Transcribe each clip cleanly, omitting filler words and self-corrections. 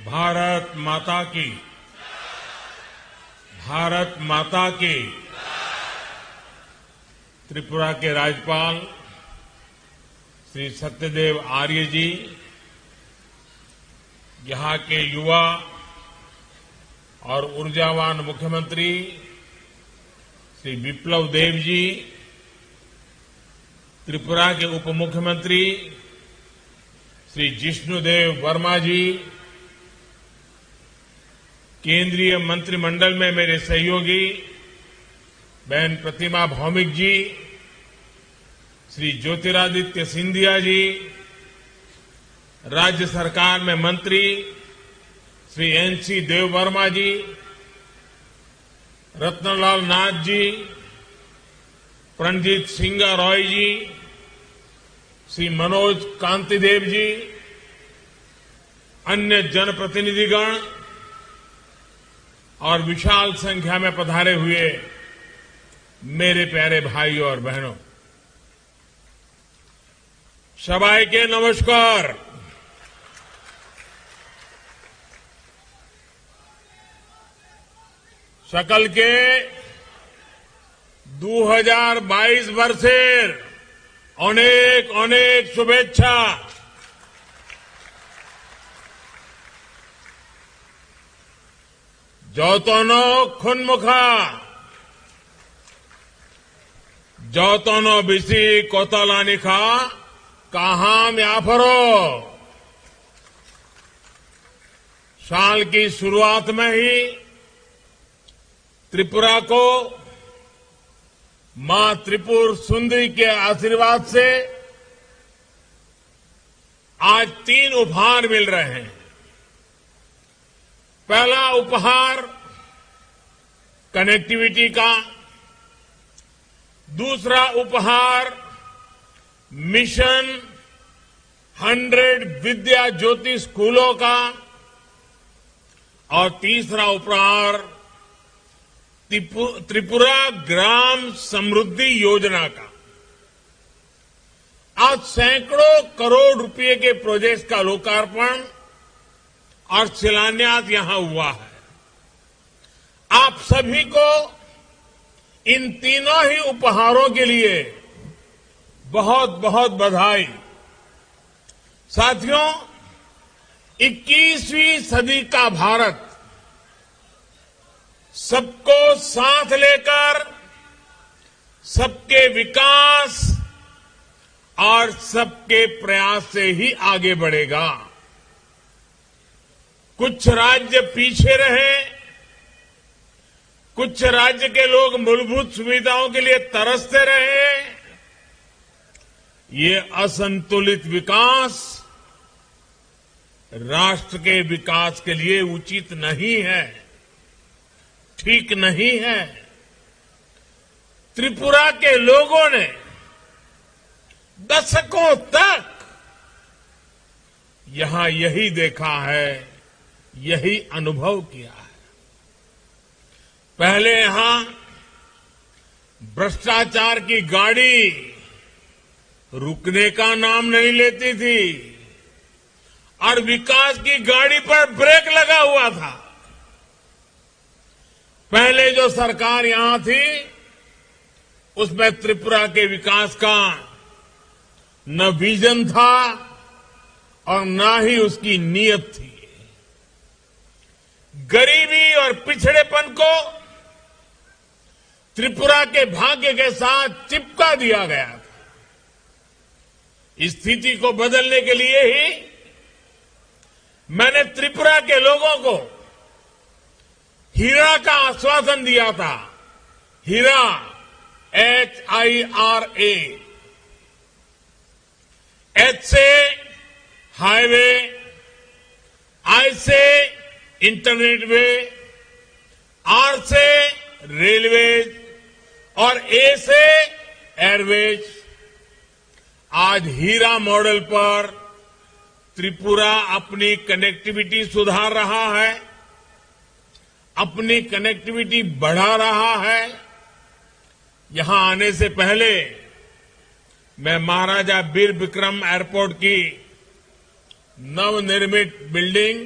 भारत माता की, भारत माता की। त्रिपुरा के राज्यपाल श्री सत्यदेव आर्य जी, यहां के युवा और ऊर्जावान मुख्यमंत्री श्री विप्लव देव जी, त्रिपुरा के उप मुख्यमंत्री श्री जिष्णुदेव वर्मा जी, केंद्रीय मंत्रिमंडल में मेरे सहयोगी बहन प्रतिमा भौमिक जी, श्री ज्योतिरादित्य सिंधिया जी, राज्य सरकार में मंत्री श्री एनसी देव वर्मा जी, रत्नलाल नाथ जी, प्रणजीत सिंह रॉय जी, श्री मनोज कांतिदेव जी, अन्य जनप्रतिनिधिगण और विशाल संख्या में पधारे हुए मेरे प्यारे भाइयों और बहनों, सबाई के नमस्कार। सकल के 2022 वर्षेर अनेक अनेक शुभेच्छा। যতনো খুনমুখা যতনো বিসি কতলানিখা কাহাম याफरो। साल की शुरुआत में ही त्रिपुरा को मां त्रिपुर सुंदरी के आशीर्वाद से आज 3 उपहार मिल रहे हैं। पहला उपहार कनेक्टिविटी का, दूसरा उपहार मिशन 100 विद्या ज्योति स्कूलों का और तीसरा उपहार त्रिपुरा ग्राम समृद्धि योजना का। आज सैकड़ों करोड़ रुपए के प्रोजेक्ट का लोकार्पण और शिलान्यास यहां हुआ है। आप सभी को इन तीनों ही उपहारों के लिए बहुत बहुत बधाई। साथियों, 21वीं सदी का भारत सबको साथ लेकर सबके विकास और सबके प्रयास से ही आगे बढ़ेगा। कुछ राज्य पीछे रहे, कुछ राज्य के लोग मूलभूत सुविधाओं के लिए तरसते रहे। ये असंतुलित विकास राष्ट्र के विकास के लिए उचित नहीं है, ठीक नहीं है। त्रिपुरा के लोगों ने दशकों तक यहां यही देखा है, यही अनुभव किया है। पहले यहां भ्रष्टाचार की गाड़ी रुकने का नाम नहीं लेती थी और विकास की गाड़ी पर ब्रेक लगा हुआ था। पहले जो सरकार यहां थी उसमें त्रिपुरा के विकास का न विजन था और न ही उसकी नीयत थी। गरीबी और पिछड़ेपन को त्रिपुरा के भाग्य के साथ चिपका दिया गया था। इस स्थिति को बदलने के लिए ही मैंने त्रिपुरा के लोगों को हीरा का आश्वासन दिया था। हीरा, HIRA। H से हाईवे, I से इंटरनेट वे, R से रेलवेज और A से एयरवेज। आज हीरा मॉडल पर त्रिपुरा अपनी कनेक्टिविटी सुधार रहा है, अपनी कनेक्टिविटी बढ़ा रहा है। यहां आने से पहले मैं महाराजा वीर विक्रम एयरपोर्ट की नवनिर्मित बिल्डिंग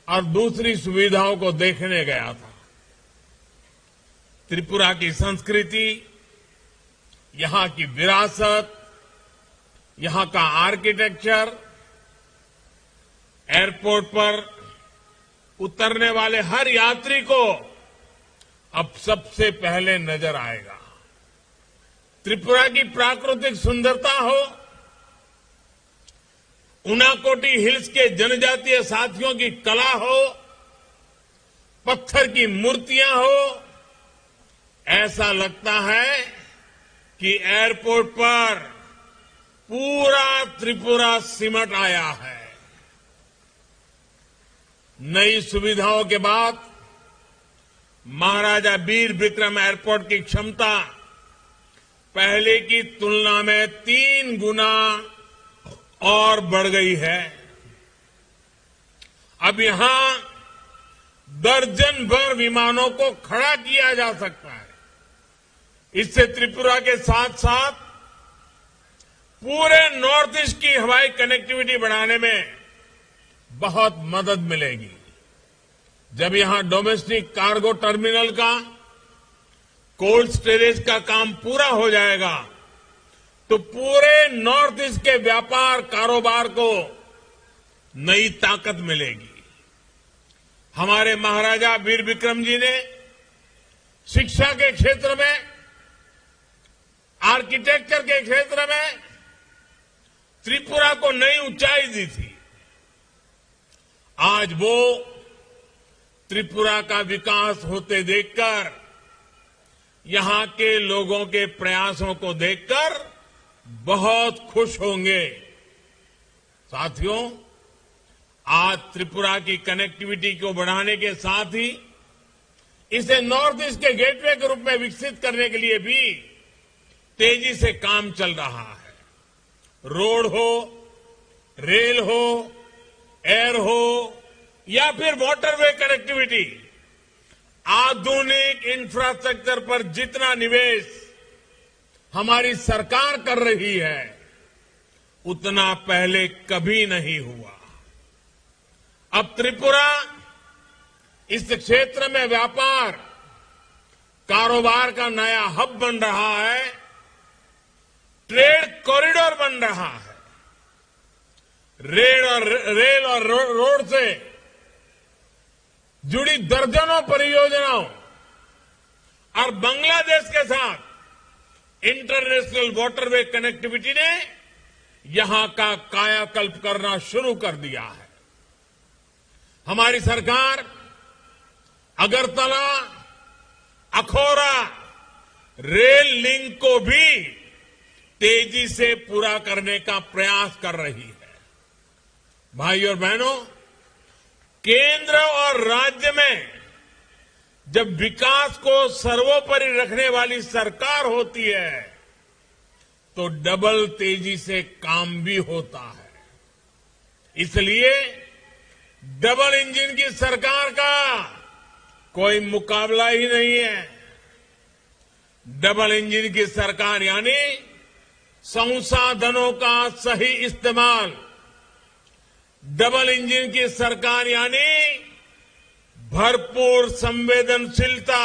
और दूसरी सुविधाओं को देखने गया था। त्रिपुरा की संस्कृति, यहां की विरासत, यहां का आर्किटेक्चर, एयरपोर्ट पर उतरने वाले हर यात्री को अब सबसे पहले नजर आएगा। त्रिपुरा की प्राकृतिक सुंदरता हो, उनाकोटी हिल्स के जनजातीय साथियों की कला हो, पत्थर की मूर्तियां हो, ऐसा लगता है कि एयरपोर्ट पर पूरा त्रिपुरा सिमट आया है। नई सुविधाओं के बाद महाराजा वीर विक्रम एयरपोर्ट की क्षमता पहले की तुलना में 3 गुना और बढ़ गई है। अब यहां दर्जन भर विमानों को खड़ा किया जा सकता है। इससे त्रिपुरा के साथ साथ पूरे नॉर्थ ईस्ट की हवाई कनेक्टिविटी बढ़ाने में बहुत मदद मिलेगी। जब यहां डोमेस्टिक कार्गो टर्मिनल का, कोल्ड स्टोरेज का काम पूरा हो जाएगा तो पूरे नॉर्थ ईस्ट के व्यापार कारोबार को नई ताकत मिलेगी। हमारे महाराजा वीर विक्रम जी ने शिक्षा के क्षेत्र में, आर्किटेक्चर के क्षेत्र में त्रिपुरा को नई ऊंचाई दी थी। आज वो त्रिपुरा का विकास होते देखकर, यहां के लोगों के प्रयासों को देखकर बहुत खुश होंगे। साथियों, आज त्रिपुरा की कनेक्टिविटी को बढ़ाने के साथ ही इसे नॉर्थ ईस्ट के गेटवे के रूप में विकसित करने के लिए भी तेजी से काम चल रहा है। रोड हो, रेल हो, एयर हो या फिर वाटरवे कनेक्टिविटी, आधुनिक इंफ्रास्ट्रक्चर पर जितना निवेश हमारी सरकार कर रही है उतना पहले कभी नहीं हुआ। अब त्रिपुरा इस क्षेत्र में व्यापार, कारोबार का नया हब बन रहा है, ट्रेड कॉरिडोर बन रहा है। रेल और रोड से जुड़ी दर्जनों परियोजनाओं और बांग्लादेश के साथ इंटरनेशनल वाटरवे कनेक्टिविटी ने यहां का कायाकल्प करना शुरू कर दिया है। हमारी सरकार अगरतला, अखौरा रेल लिंक को भी तेजी से पूरा करने का प्रयास कर रही है। भाइयों और बहनों, केंद्र और राज्य में जब विकास को सर्वोपरि रखने वाली सरकार होती है तो डबल तेजी से काम भी होता है। इसलिए डबल इंजन की सरकार का कोई मुकाबला ही नहीं है। डबल इंजन की सरकार यानी संसाधनों का सही इस्तेमाल, डबल इंजन की सरकार यानी भरपूर संवेदनशीलता,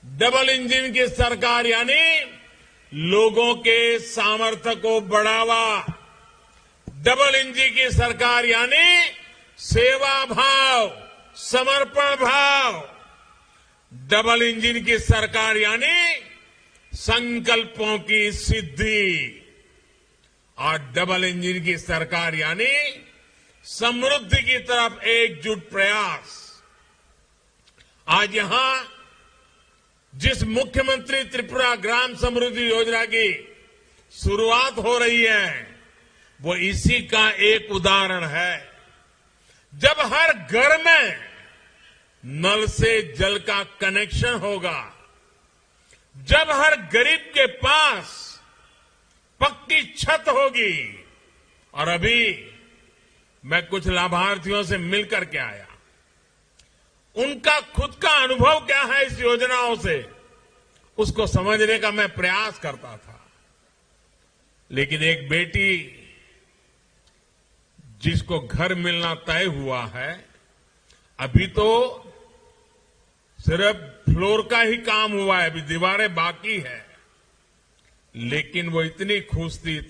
डबल इंजन की सरकार यानी लोगों के सामर्थ्य को बढ़ावा, डबल इंजन की सरकार यानी सेवा भाव, समर्पण भाव, डबल इंजन की सरकार यानी संकल्पों की सिद्धि और डबल इंजन की सरकार यानी समृद्धि की तरफ एकजुट प्रयास। आज यहां जिस मुख्यमंत्री त्रिपुरा ग्राम समृद्धि योजना की शुरुआत हो रही है वो इसी का एक उदाहरण है। जब हर घर में नल से जल का कनेक्शन होगा, जब हर गरीब के पास पक्की छत होगी, और अभी मैं कुछ लाभार्थियों से मिलकर के आया, उनका खुद का अनुभव क्या है इस योजनाओं से, उसको समझने का मैं प्रयास करता था। लेकिन एक बेटी जिसको घर मिलना तय हुआ है, अभी तो सिर्फ फ्लोर का ही काम हुआ है, अभी दीवारें बाकी है, लेकिन वो इतनी खुश थी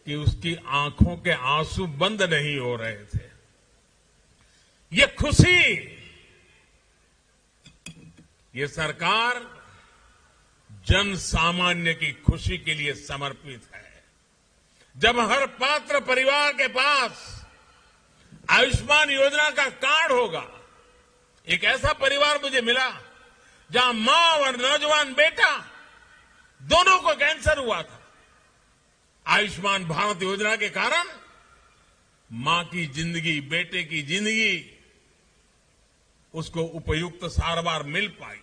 कि उसकी आंखों के आंसू बंद नहीं हो रहे थे। ये खुशी, ये सरकार जन सामान्य की खुशी के लिए समर्पित है। जब हर पात्र परिवार के पास आयुष्मान योजना का कार्ड होगा, एक ऐसा परिवार मुझे मिला जहां मां और नौजवान बेटा दोनों को कैंसर हुआ था। आयुष्मान भारत योजना के कारण मां की जिंदगी, बेटे की जिंदगी, उसको उपयुक्त सारवार मिल पाई।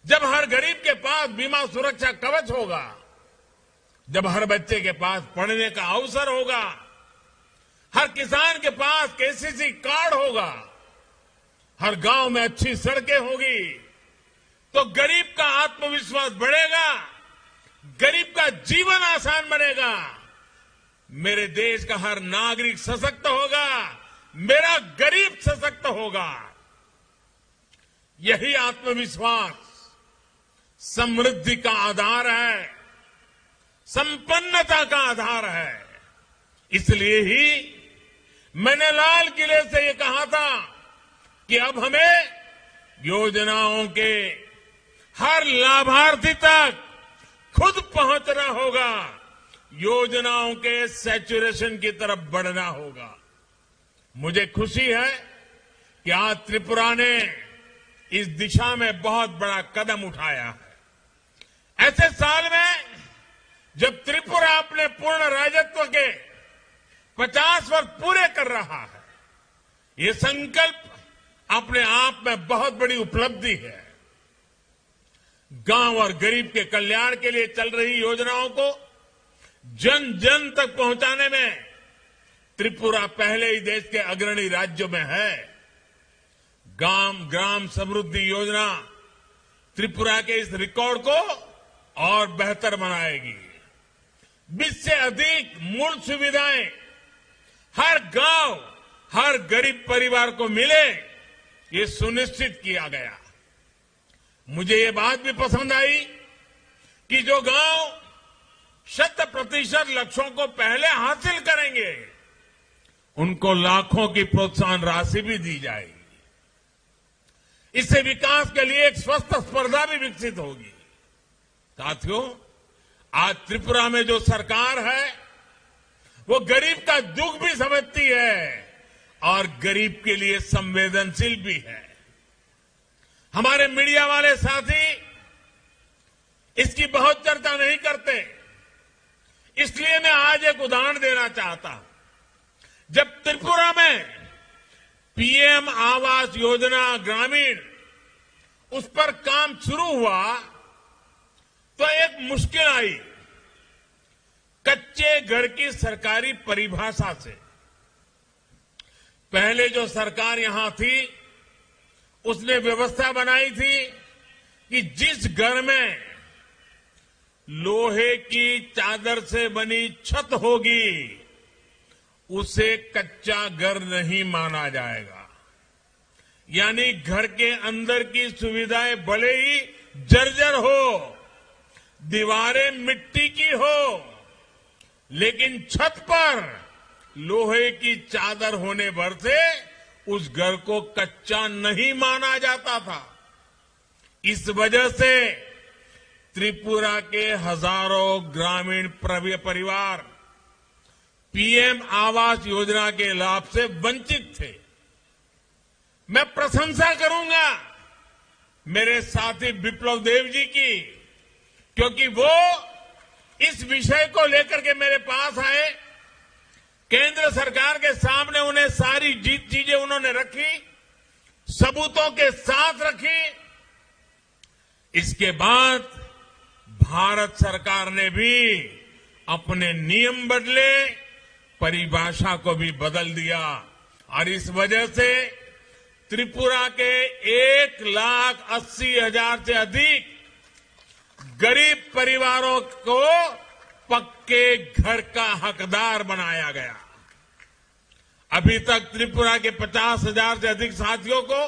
जब हर गरीब के पास बीमा सुरक्षा कवच होगा, जब हर बच्चे के पास पढ़ने का अवसर होगा, हर किसान के पास केसीसी कार्ड होगा, हर गांव में अच्छी सड़कें होगी, तो गरीब का आत्मविश्वास बढ़ेगा, गरीब का जीवन आसान बनेगा, मेरे देश का हर नागरिक सशक्त होगा, मेरा गरीब सशक्त होगा। यही आत्मविश्वास समृद्धि का आधार है, संपन्नता का आधार है। इसलिए ही मैंने लाल किले से ये कहा था कि अब हमें योजनाओं के हर लाभार्थी तक खुद पहुंचना होगा, योजनाओं के सैचुरेशन की तरफ बढ़ना होगा। मुझे खुशी है कि आज त्रिपुरा ने इस दिशा में बहुत बड़ा कदम उठाया है। ऐसे साल में जब त्रिपुरा अपने पूर्ण राजत्व के 50 वर्ष पूरे कर रहा है, ये संकल्प अपने आप में बहुत बड़ी उपलब्धि है। गांव और गरीब के कल्याण के लिए चल रही योजनाओं को जन जन तक पहुंचाने में त्रिपुरा पहले ही देश के अग्रणी राज्यों में है। ग्राम समृद्धि योजना त्रिपुरा के इस रिकॉर्ड को और बेहतर बनाएगी। 20 से अधिक मूल सुविधाएं हर गांव, हर गरीब परिवार को मिले, ये सुनिश्चित किया गया। मुझे ये बात भी पसंद आई कि जो गांव 100% लक्ष्यों को पहले हासिल करेंगे, उनको लाखों की प्रोत्साहन राशि भी दी जाएगी। इससे विकास के लिए एक स्वस्थ स्पर्धा भी विकसित होगी। साथियों, आज त्रिपुरा में जो सरकार है, वो गरीब का दुख भी समझती है और गरीब के लिए संवेदनशील भी है। हमारे मीडिया वाले साथी इसकी बहुत चर्चा नहीं करते, इसलिए मैं आज एक उदाहरण देना चाहता हूं। जब त्रिपुरा में पीएम आवास योजना ग्रामीण उस पर काम शुरू हुआ तो एक मुश्किल आई। कच्चे घर की सरकारी परिभाषा से पहले जो सरकार यहां थी, उसने व्यवस्था बनाई थी कि जिस घर में लोहे की चादर से बनी छत होगी, उसे कच्चा घर नहीं माना जाएगा। यानी घर के अंदर की सुविधाएं भले ही जर्जर हो, दीवारें मिट्टी की हो, लेकिन छत पर लोहे की चादर होने भर से उस घर को कच्चा नहीं माना जाता था। इस वजह से त्रिपुरा के हजारों ग्रामीण परिवार पीएम आवास योजना के लाभ से वंचित थे। मैं प्रशंसा करूंगा मेरे साथी विप्लव देव जी की, क्योंकि वो इस विषय को लेकर के मेरे पास आए। केंद्र सरकार के सामने उन्हें सारी चीजें उन्होंने रखी, सबूतों के साथ रखी। इसके बाद भारत सरकार ने भी अपने नियम बदले, परिभाषा को भी बदल दिया और इस वजह से त्रिपुरा के 1,80,000 से अधिक गरीब परिवारों को पक्के घर का हकदार बनाया गया। अभी तक त्रिपुरा के 50,000 से अधिक साथियों को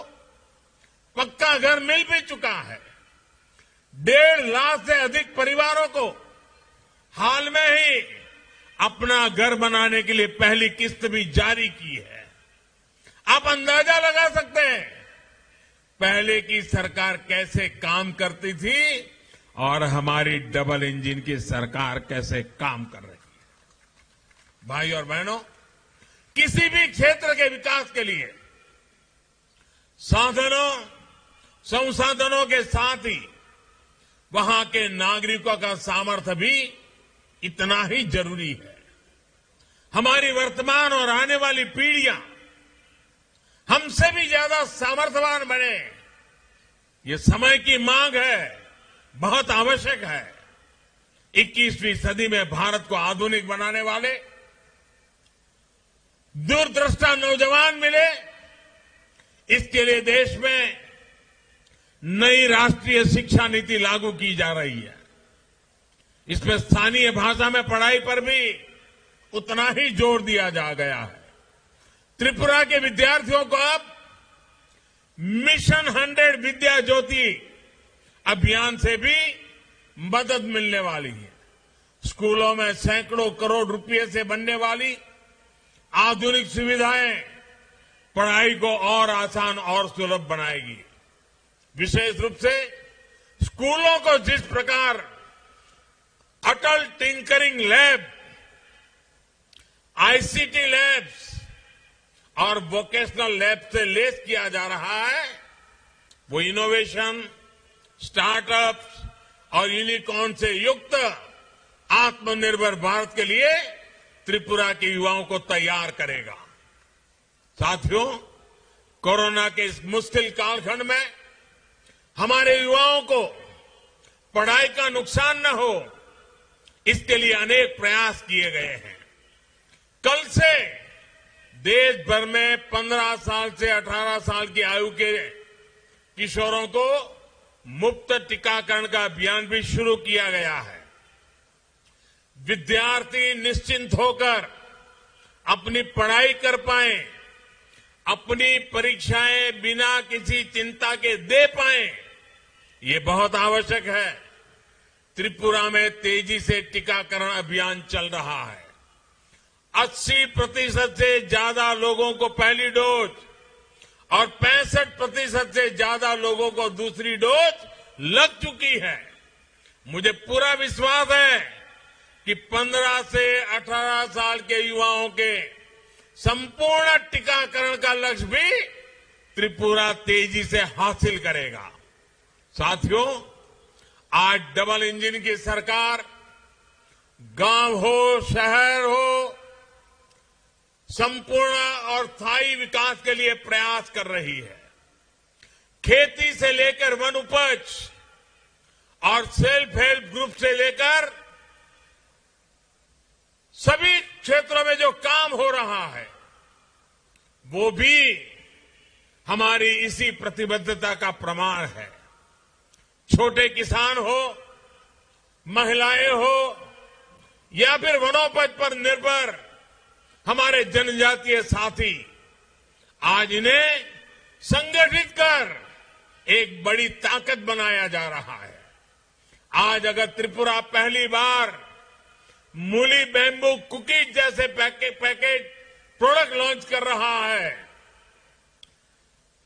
पक्का घर मिल भी चुका है। 1.5 लाख से अधिक परिवारों को हाल में ही अपना घर बनाने के लिए पहली किस्त भी जारी की है। आप अंदाजा लगा सकते हैं पहले की सरकार कैसे काम करती थी और हमारी डबल इंजन की सरकार कैसे काम कर रही है। भाई और बहनों, किसी भी क्षेत्र के विकास के लिए साधनों संसाधनों के साथ ही वहां के नागरिकों का सामर्थ्य भी इतना ही जरूरी है। हमारी वर्तमान और आने वाली पीढ़ियां हमसे भी ज्यादा सामर्थ्यवान बने, ये समय की मांग है, बहुत आवश्यक है। 21वीं सदी में भारत को आधुनिक बनाने वाले दूरदृष्टा नौजवान मिले, इसके लिए देश में नई राष्ट्रीय शिक्षा नीति लागू की जा रही है। इसमें स्थानीय भाषा में पढ़ाई पर भी उतना ही जोर दिया जा गया है। त्रिपुरा के विद्यार्थियों को अब मिशन 100 विद्या ज्योति अभियान से भी मदद मिलने वाली है। स्कूलों में सैकड़ों करोड़ रुपए से बनने वाली आधुनिक सुविधाएं पढ़ाई को और आसान और सुलभ बनाएगी। विशेष रूप से स्कूलों को जिस प्रकार अटल टिंकरिंग लैब, आईसीटी लैब्स और वोकेशनल लैब से लेस किया जा रहा है, वो इनोवेशन, स्टार्टअप्स और यूनिकॉर्न से युक्त आत्मनिर्भर भारत के लिए त्रिपुरा के युवाओं को तैयार करेगा। साथियों, कोरोना के इस मुश्किल कालखंड में हमारे युवाओं को पढ़ाई का नुकसान न हो, इसके लिए अनेक प्रयास किए गए हैं। कल से देश भर में 15 साल से 18 साल की आयु के किशोरों को मुफ्त टीकाकरण का अभियान भी शुरू किया गया है। विद्यार्थी निश्चिंत होकर अपनी पढ़ाई कर पाए, अपनी परीक्षाएं बिना किसी चिंता के दे पाए, ये बहुत आवश्यक है। त्रिपुरा में तेजी से टीकाकरण अभियान चल रहा है। 80% से ज्यादा लोगों को पहली डोज और 65% से ज्यादा लोगों को दूसरी डोज लग चुकी है। मुझे पूरा विश्वास है कि 15 से 18 साल के युवाओं के संपूर्ण टीकाकरण का लक्ष्य भी त्रिपुरा तेजी से हासिल करेगा। साथियों, आज डबल इंजन की सरकार गांव हो, शहर हो, संपूर्ण और स्थायी विकास के लिए प्रयास कर रही है। खेती से लेकर वन उपज और सेल्फ हेल्प ग्रुप से लेकर सभी क्षेत्रों में जो काम हो रहा है, वो भी हमारी इसी प्रतिबद्धता का प्रमाण है। छोटे किसान हो, महिलाएं हो या फिर वनोपज पर निर्भर हमारे जनजातीय साथी, आज इन्हें संगठित कर एक बड़ी ताकत बनाया जा रहा है। आज अगर त्रिपुरा पहली बार मूली बैम्बू कुकीज जैसे पैकेट प्रोडक्ट लॉन्च कर रहा है,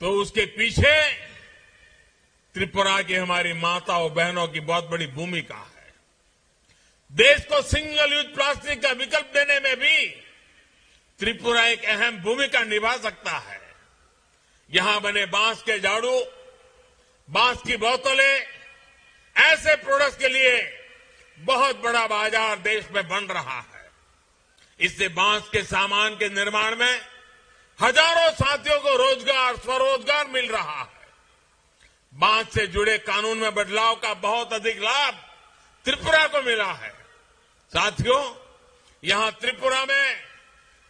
तो उसके पीछे त्रिपुरा की हमारी माताओं बहनों की बहुत बड़ी भूमिका है। देश को सिंगल यूज प्लास्टिक का विकल्प देने में भी त्रिपुरा एक अहम भूमिका निभा सकता है। यहां बने बांस के झाड़ू, बांस की बोतलें, ऐसे प्रोडक्ट्स के लिए बहुत बड़ा बाजार देश में बन रहा है। इससे बांस के सामान के निर्माण में हजारों साथियों को रोजगार, स्वरोजगार मिल रहा है। बांस से जुड़े कानून में बदलाव का बहुत अधिक लाभ त्रिपुरा को मिला है। साथियों, यहां त्रिपुरा में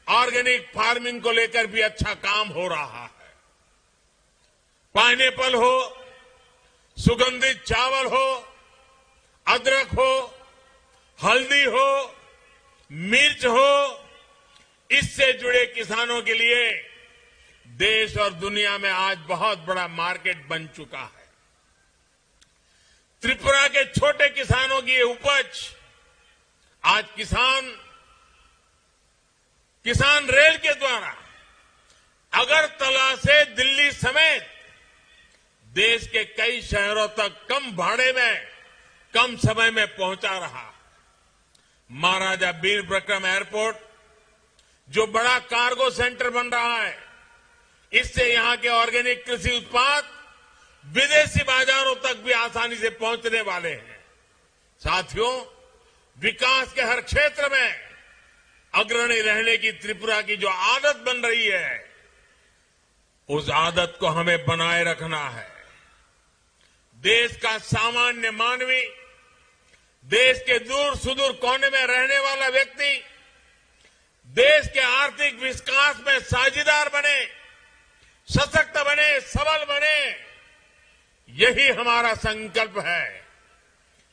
ऑर्गेनिक फार्मिंग को लेकर भी अच्छा काम हो रहा है। पाइनएप्पल हो, सुगंधित चावल हो, अदरक हो, हल्दी हो, मिर्च हो, इससे जुड़े किसानों के लिए देश और दुनिया में आज बहुत बड़ा मार्केट बन चुका है। त्रिपुरा के छोटे किसानों की ये उपज आज किसान रेल के द्वारा अगरतला से दिल्ली समेत देश के कई शहरों तक कम भाड़े में, कम समय में पहुंचा रहा। महाराजा वीर विक्रम एयरपोर्ट जो बड़ा कार्गो सेंटर बन रहा है, इससे यहां के ऑर्गेनिक कृषि उत्पाद विदेशी बाजारों तक भी आसानी से पहुंचने वाले हैं। साथियों, विकास के हर क्षेत्र में अग्रणी रहने की त्रिपुरा की जो आदत बन रही है, उस आदत को हमें बनाए रखना है। देश का सामान्य मानवी, देश के दूर सुदूर कोने में रहने वाला व्यक्ति देश के आर्थिक विकास में साझीदार बने, सशक्त बने, सबल बने, यही हमारा संकल्प है।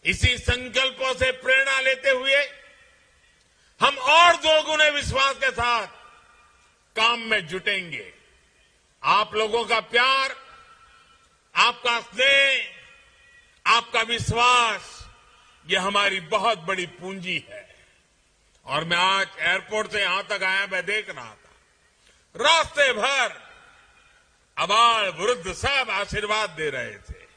इसी संकल्पों से प्रेरणा लेते हुए हम और दोगुने विश्वास के साथ काम में जुटेंगे। आप लोगों का प्यार, आपका स्नेह, आपका विश्वास, ये हमारी बहुत बड़ी पूंजी है। और मैं आज एयरपोर्ट से यहां तक आया, मैं देख रहा था रास्ते भर अबाल वृद्ध सब आशीर्वाद दे रहे थे।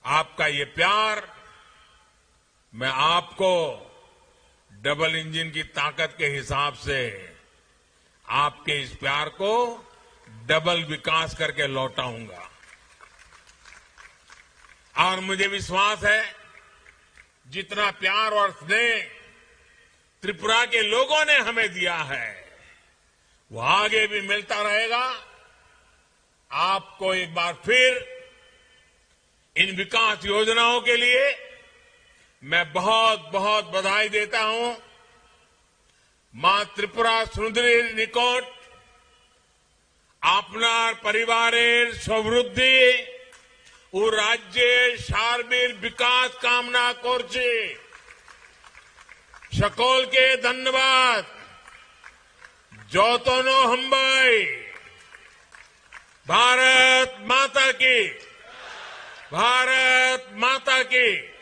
आपका ये प्यार, मैं आपको डबल इंजन की ताकत के हिसाब से आपके इस प्यार को डबल विकास करके लौटाऊंगा। और मुझे विश्वास है, जितना प्यार और स्नेह त्रिपुरा के लोगों ने हमें दिया है, वो आगे भी मिलता रहेगा। आपको एक बार फिर इन विकास योजनाओं के लिए मैं बहुत बहुत बधाई देता हूं। मां त्रिपुरा सुंदरी निकट आपनार परिवारेर समृद्धि ও রাজ্যের সার্বিক বিকাশ কামনা করছি। সকলকে ধন্যবাদ। যতন হম্বাই। भारत माता की, भारत माता की।